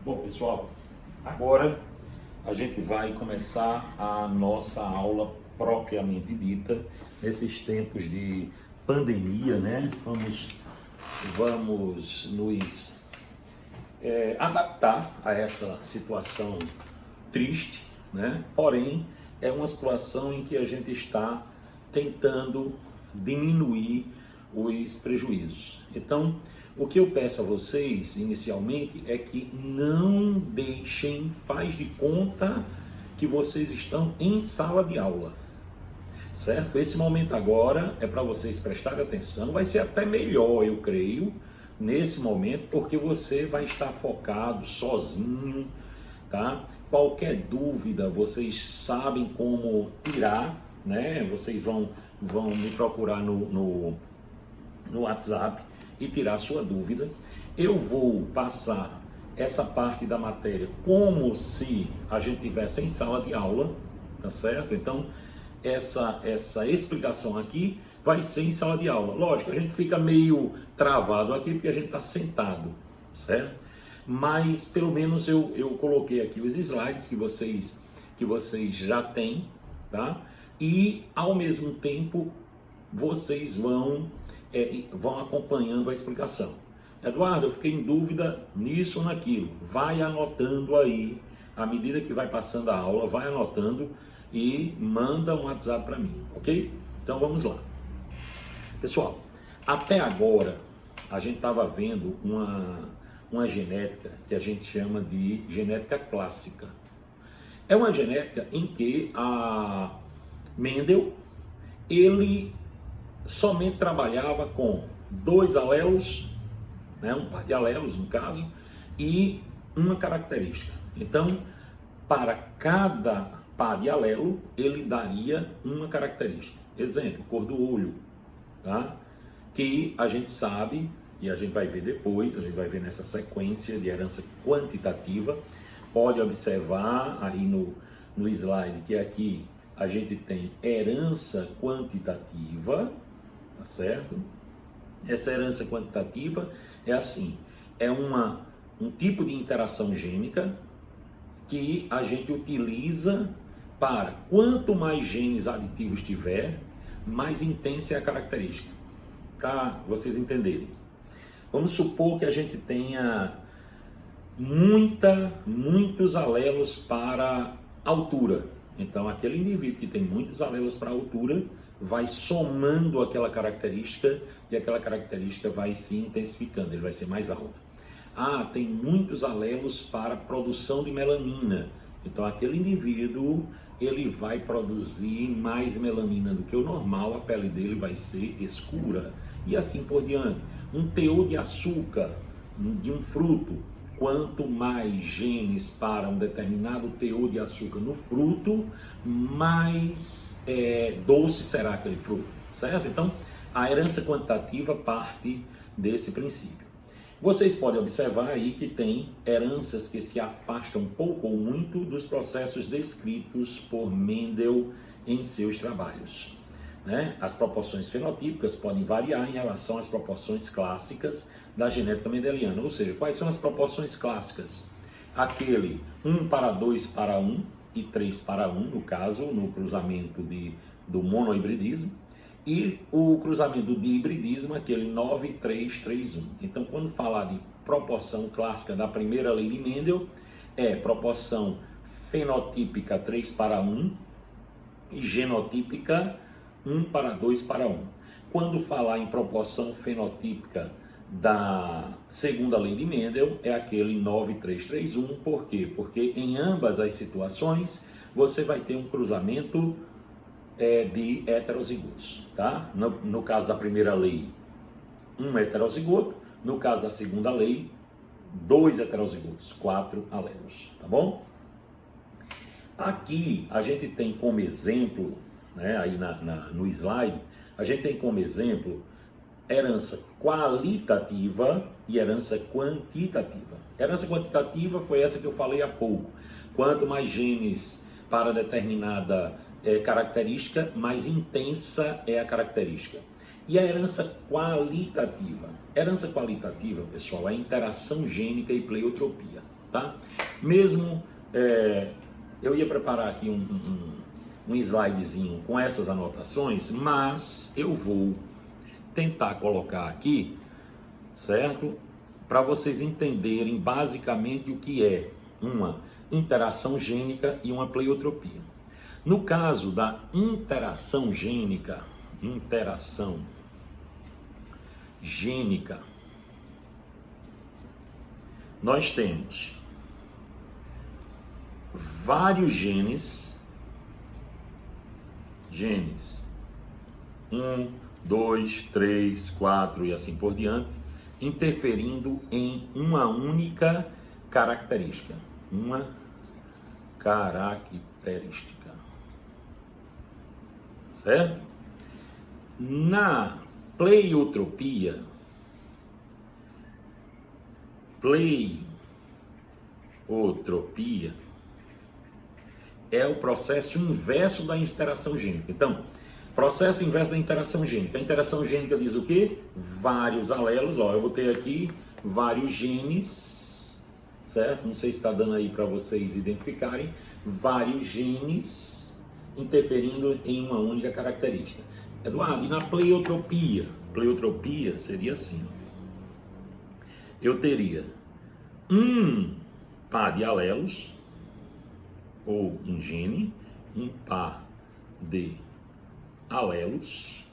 Bom, pessoal, agora a gente vai começar a nossa aula propriamente dita, nesses tempos de pandemia, né? Vamos nos adaptar a essa situação triste, né? Porém, é uma situação em que a gente está tentando diminuir os prejuízos. Então, o que eu peço a vocês inicialmente é que não deixem, faz de conta que vocês estão em sala de aula, certo? Esse momento agora é para vocês prestarem atenção, vai ser até melhor, eu creio, nesse momento, porque você vai estar focado, sozinho, tá? Qualquer dúvida, vocês sabem como tirar, né? Vocês vão me procurar no WhatsApp e tirar sua dúvida. Eu vou passar essa parte da matéria como se a gente tivesse em sala de aula, tá certo? Então, essa explicação aqui vai ser em sala de aula. Lógico, a gente fica meio travado aqui porque a gente está sentado, certo? Mas pelo menos eu coloquei aqui os slides que vocês já têm, tá? E ao mesmo tempo vocês vão acompanhando a explicação. Eduardo, eu fiquei em dúvida nisso ou naquilo. Vai anotando aí, à medida que vai passando a aula, vai anotando e manda um WhatsApp para mim, ok? Então vamos lá. Pessoal, até agora a gente estava vendo uma genética que a gente chama de genética clássica. É uma genética em que a Mendel, ele somente trabalhava com dois alelos, né, um par de alelos no caso, e uma característica. Então, para cada par de alelo, ele daria uma característica. Exemplo, cor do olho, tá? Que a gente sabe, e a gente vai ver depois, a gente vai ver nessa sequência de herança quantitativa. Pode observar aí no slide que aqui a gente tem herança quantitativa, tá certo? Essa herança quantitativa é assim, é um tipo de interação gênica que a gente utiliza para quanto mais genes aditivos tiver, mais intensa é a característica, para vocês entenderem. Vamos supor que a gente tenha muitos alelos para altura. Então, aquele indivíduo que tem muitos alelos para altura vai somando aquela característica e aquela característica vai se intensificando, ele vai ser mais alto. Ah, tem muitos alelos para produção de melanina. Então, aquele indivíduo, ele vai produzir mais melanina do que o normal, a pele dele vai ser escura. E assim por diante. Um teor de açúcar de um fruto, quanto mais genes para um determinado teor de açúcar no fruto, mais doce será aquele fruto, certo? Então, a herança quantitativa parte desse princípio. Vocês podem observar aí que tem heranças que se afastam pouco ou muito dos processos descritos por Mendel em seus trabalhos, né? As proporções fenotípicas podem variar em relação às proporções clássicas da genética mendeliana. Ou seja, quais são as proporções clássicas? Aquele 1:2:1 e 3:1, no caso, no cruzamento do monohibridismo, e o cruzamento de hibridismo, aquele 9:3:3:1. Então, quando falar de proporção clássica da primeira lei de Mendel, é proporção fenotípica 3:1 e genotípica 1:2:1. Quando falar em proporção fenotípica da segunda lei de Mendel, é aquele 9:3:3:1. Por quê? Porque em ambas as situações você vai ter um cruzamento de heterozigotos, tá? No caso da primeira lei, um heterozigoto. No caso da segunda lei, 2 heterozigotos, 4 alelos, tá bom? Aqui a gente tem como exemplo, né, aí no slide, a gente tem como exemplo herança qualitativa e herança quantitativa. Herança quantitativa foi essa que eu falei há pouco. Quanto mais genes para determinada característica, mais intensa é a característica. E a herança qualitativa? Herança qualitativa, pessoal, é interação gênica e pleiotropia. tá? Mesmo, eu ia preparar aqui um slidezinho com essas anotações, mas eu vou tentar colocar aqui, certo? Para vocês entenderem basicamente o que é uma interação gênica e uma pleiotropia. No caso da interação gênica, nós temos vários genes, 1, 2, 3, 4 e assim por diante, interferindo em uma única característica. Certo? Na pleiotropia, é o processo inverso da interação gênica. Então, processo inverso da interação gênica. A interação gênica diz o quê? Vários alelos, ó, eu botei aqui vários genes, certo? Não sei se está dando aí para vocês identificarem, vários genes interferindo em uma única característica. Eduardo, e na pleiotropia? Pleiotropia seria assim, ó. Eu teria um par de alelos, ou um gene, um par de alelos,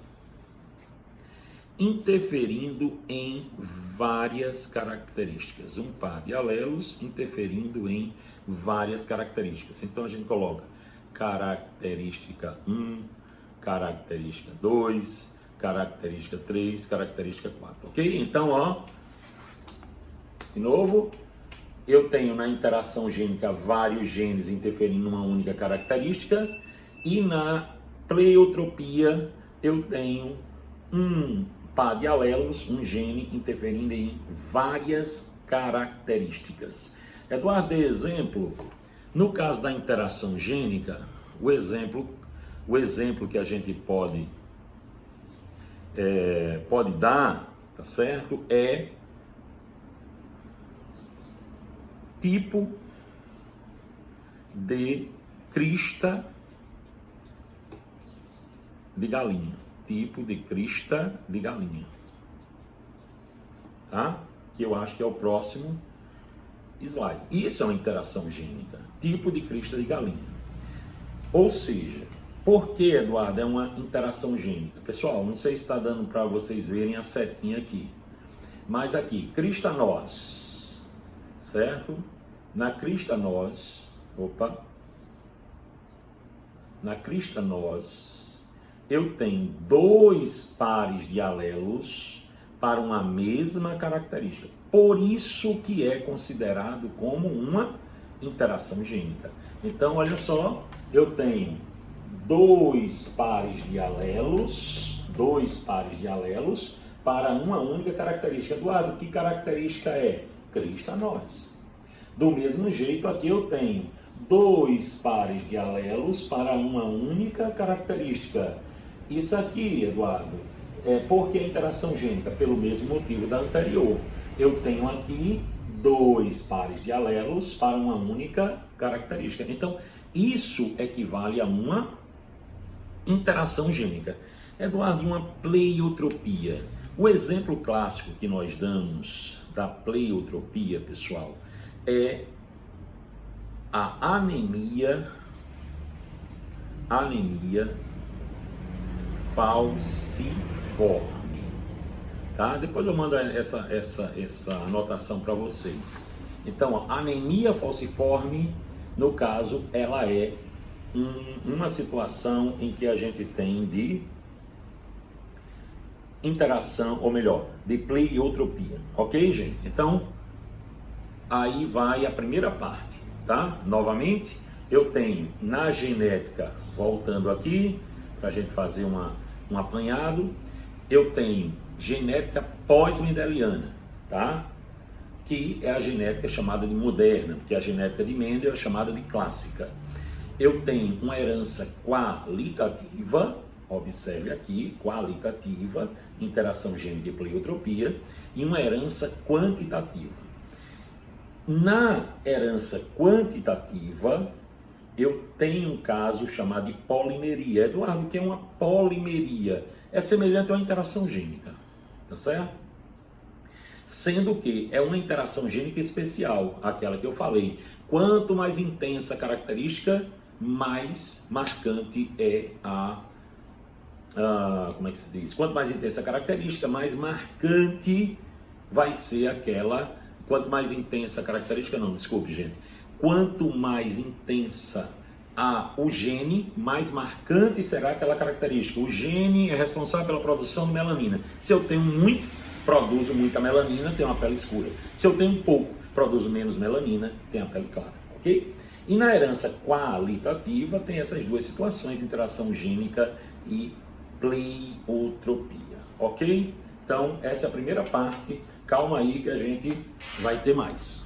interferindo em várias características. Um par de alelos interferindo em várias características. Então a gente coloca característica 1, característica 2, característica 3, característica 4. Ok? Então, ó, de novo, eu tenho na interação gênica vários genes interferindo em uma única característica, e na pleiotropia eu tenho um par de alelos, um gene interferindo em várias características. Eduardo, dê exemplo. No caso da interação gênica, o exemplo que a gente pode dar, tá certo, é tipo de crista de galinha. Tipo de crista de galinha. Tá? Que eu acho que é o próximo slide. Isso é uma interação gênica. Tipo de crista de galinha. Ou seja, por que, Eduardo, é uma interação gênica? Pessoal, não sei se está dando para vocês verem a setinha aqui. Mas aqui, crista nós, certo? Na crista nós, eu tenho dois pares de alelos para uma mesma característica. Por isso que é considerado como uma interação gênica. Então, olha só, eu tenho dois pares de alelos para uma única característica. Eduardo, que característica é? Crista nós. Do mesmo jeito, aqui eu tenho dois pares de alelos para uma única característica. Isso aqui, Eduardo, por que a interação gênica? Pelo mesmo motivo da anterior. Eu tenho aqui dois pares de alelos para uma única característica. Então, isso equivale a uma interação gênica. Eduardo, uma pleiotropia. O exemplo clássico que nós damos da pleiotropia, pessoal, é a anemia falciforme, tá? Depois eu mando essa anotação para vocês. Então, a anemia falciforme, no caso, ela é uma situação em que a gente tem de interação, ou melhor, de pleiotropia, ok, gente? Então, aí vai a primeira parte, tá? Novamente, eu tenho na genética, voltando aqui, para a gente fazer um apanhado, eu tenho genética pós-mendeliana, tá? Que é a genética chamada de moderna, porque a genética de Mendel é chamada de clássica. Eu tenho uma herança qualitativa, observe aqui, qualitativa, interação gênica e pleiotropia, e uma herança quantitativa. Na herança quantitativa, eu tenho um caso chamado de polimeria. Eduardo, o que é uma polimeria? É semelhante a uma interação gênica, tá certo? Sendo que é uma interação gênica especial, aquela que eu falei. Quanto mais intensa a característica, mais marcante é como é que se diz? Quanto mais intensa a característica, mais marcante vai ser aquela. Quanto mais intensa a característica, não, desculpe, gente. Quanto mais intensa o gene, mais marcante será aquela característica. O gene é responsável pela produção de melanina. Se eu tenho muito, produzo muita melanina, tenho uma pele escura. Se eu tenho pouco, produzo menos melanina, tenho a pele clara, ok? E na herança qualitativa tem essas duas situações, interação gênica e pleiotropia, ok? Então, essa é a primeira parte. Calma aí que a gente vai ter mais.